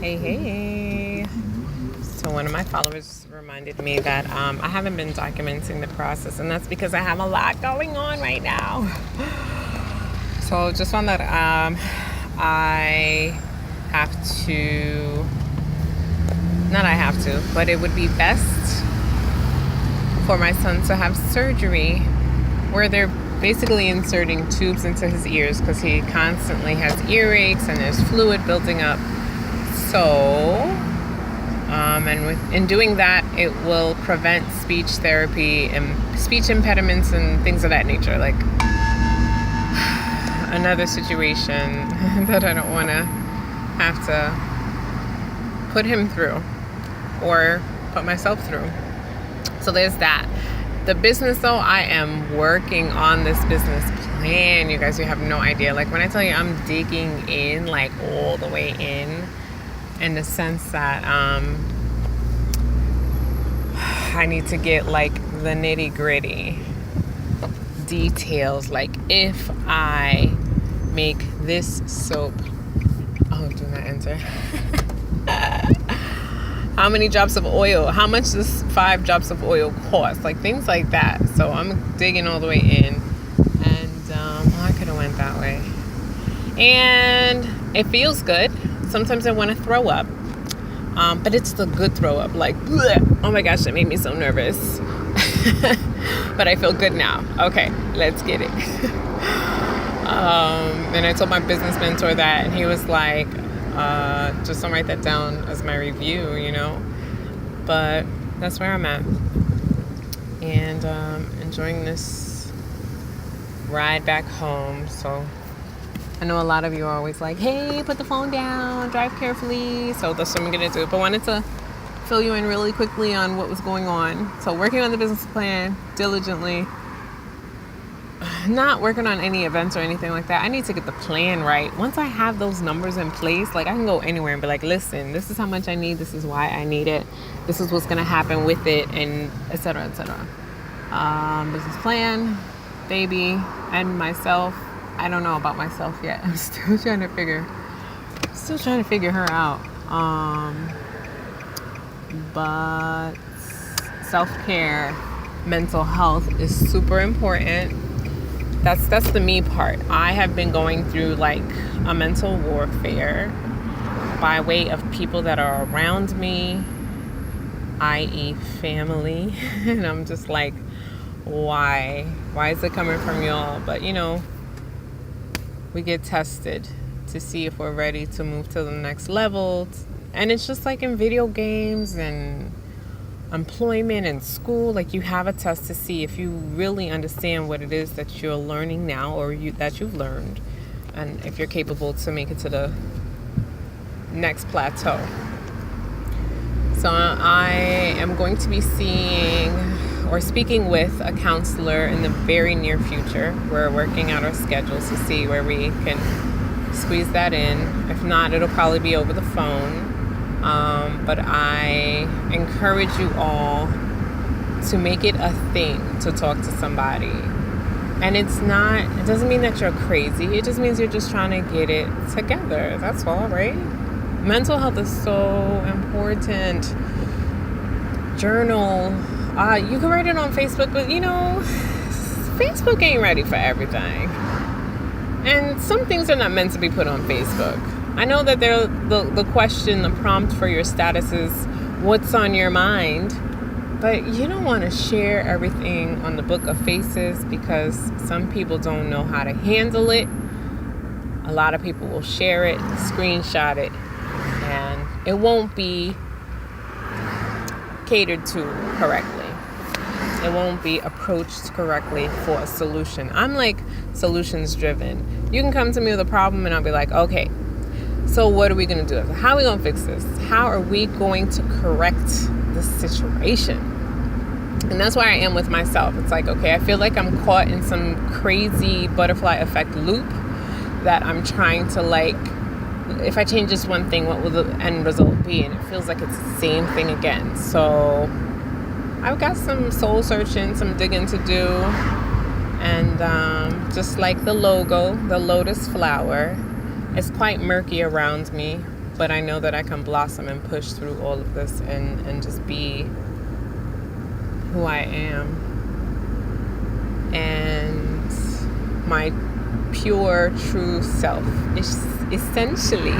Hey, hey. So one of my followers reminded me that I haven't been documenting the process, and that's because I have a lot going on right now. So just found that I have to, not I have to, but it would be best for my son to have surgery where they're basically inserting tubes into his ears because he constantly has earaches and there's fluid building up. So, in doing that, it will prevent speech therapy and speech impediments and things of that nature. Like another situation that I don't want to have to put him through or put myself through. So there's that. The business, though, I am working on this business plan. You guys, you have no idea. Like when I tell you I'm digging in, like all the way in the sense that I need to get like the nitty gritty details. Like if I make this soap, oh, do not enter. How many drops of oil? How much does 5 drops of oil cost? Like things like that. So I'm digging all the way in, and I could have went that way. And it feels good. Sometimes I want to throw up, but it's the good throw up. Like, bleh. Oh my gosh, that made me so nervous. But I feel good now. Okay, let's get it. And I told my business mentor that, and he was like, just don't write that down as my review, you know. But that's where I'm at, and enjoying this ride back home. So I know a lot of you are always like, hey, put the phone down, drive carefully. So that's what I'm gonna do. But I wanted to fill you in really quickly on what was going on. So working on the business plan diligently, not working on any events or anything like that. I need to get the plan right. Once I have those numbers in place, like I can go anywhere and be like, listen, this is how much I need. This is why I need it. This is what's going to happen with it, and et cetera, et cetera. Business plan, baby, and myself. I don't know about myself yet. I'm still trying to figure her out. But self-care, mental health is super important. That's the me part. I have been going through like a mental warfare by way of people that are around me, i.e. family. And I'm just like, why? Why is it coming from y'all? But you know, we get tested to see if we're ready to move to the next level. And it's just like in video games and employment and school, like you have a test to see if you really understand what it is that you're learning now, or that you've learned, and if you're capable to make it to the next plateau. So I am going to be seeing or speaking with a counselor in the very near future. We're working out our schedules to see where we can squeeze that in. If not, it'll probably be over the phone. But I encourage you all to make it a thing to talk to somebody. And it doesn't mean that you're crazy. It just means you're just trying to get it together. That's all, right? Mental health is so important. Journal. You can write it on Facebook, but you know, Facebook ain't ready for everything. And some things are not meant to be put on Facebook. I know that the question, the prompt for your status is, what's on your mind? But you don't want to share everything on the book of faces because some people don't know how to handle it. A lot of people will share it, screenshot it, and it won't be catered to correctly. It won't be approached correctly for a solution. I'm like solutions driven. You can come to me with a problem and I'll be like, okay, so what are we going to do? How are we going to fix this? How are we going to correct the situation? And that's where I am with myself. It's like, okay, I feel like I'm caught in some crazy butterfly effect loop that I'm trying to like, if I change this one thing, what will the end result be? And it feels like it's the same thing again. So I've got some soul searching, some digging to do. And just like the logo, the lotus flower, it's quite murky around me. but I know that I can blossom and push through all of this and just be who I am. And my pure, true self is essentially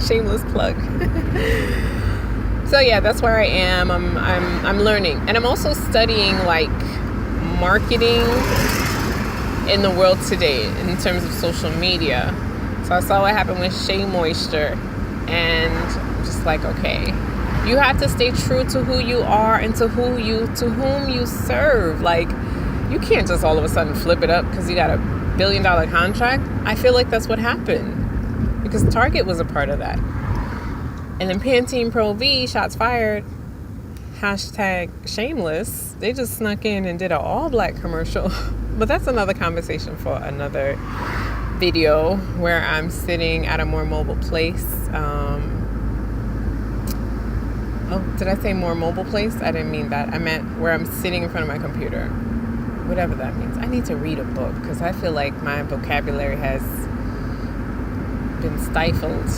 shameless plug. So yeah, that's where I am. I'm learning, and I'm also studying like marketing in the world today in terms of social media. So I saw what happened with Shea Moisture, and I'm just like, okay, you have to stay true to who you are and to whom you serve. Like, you can't just all of a sudden flip it up because you got a $1 billion contract. I feel like that's what happened because Target was a part of that. And then Pantene Pro V, shots fired, hashtag shameless. They just snuck in and did an all black commercial. But that's another conversation for another video where I'm sitting at a more mobile place. Did I say more mobile place? I didn't mean that. I meant where I'm sitting in front of my computer. Whatever that means. I need to read a book because I feel like my vocabulary has been stifled.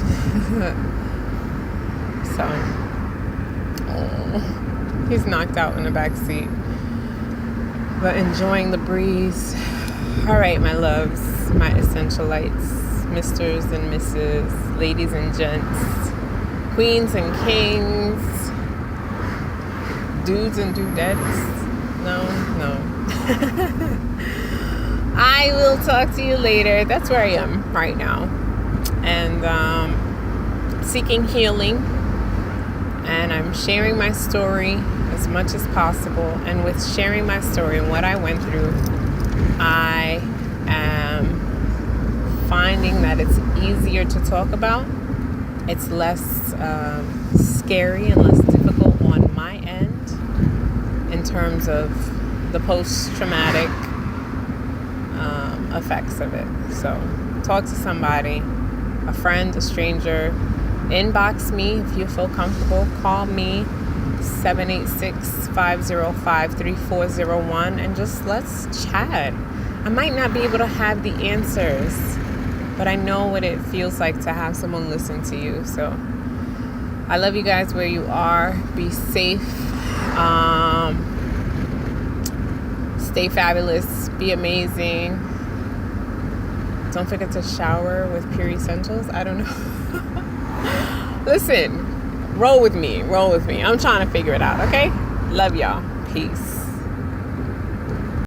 So, he's knocked out in the back seat, but enjoying the breeze. All right, my loves, my essentialites, misters and misses, ladies and gents, queens and kings, dudes and dudettes. No. I will talk to you later. That's where I am right now, and seeking healing. And I'm sharing my story as much as possible. And with sharing my story and what I went through, I am finding that it's easier to talk about. It's less scary and less difficult on my end in terms of the post-traumatic effects of it. So talk to somebody, a friend, a stranger. Inbox me if you feel comfortable. Call me 786-505-3401 and just let's chat. I might not be able to have the answers, but I know what it feels like to have someone listen to you. So I love you guys where you are. Be safe. Stay fabulous. Be amazing. Don't forget to shower with Pure Essentials. I don't know. Listen, roll with me. I'm trying to figure it out, okay? Love y'all. Peace.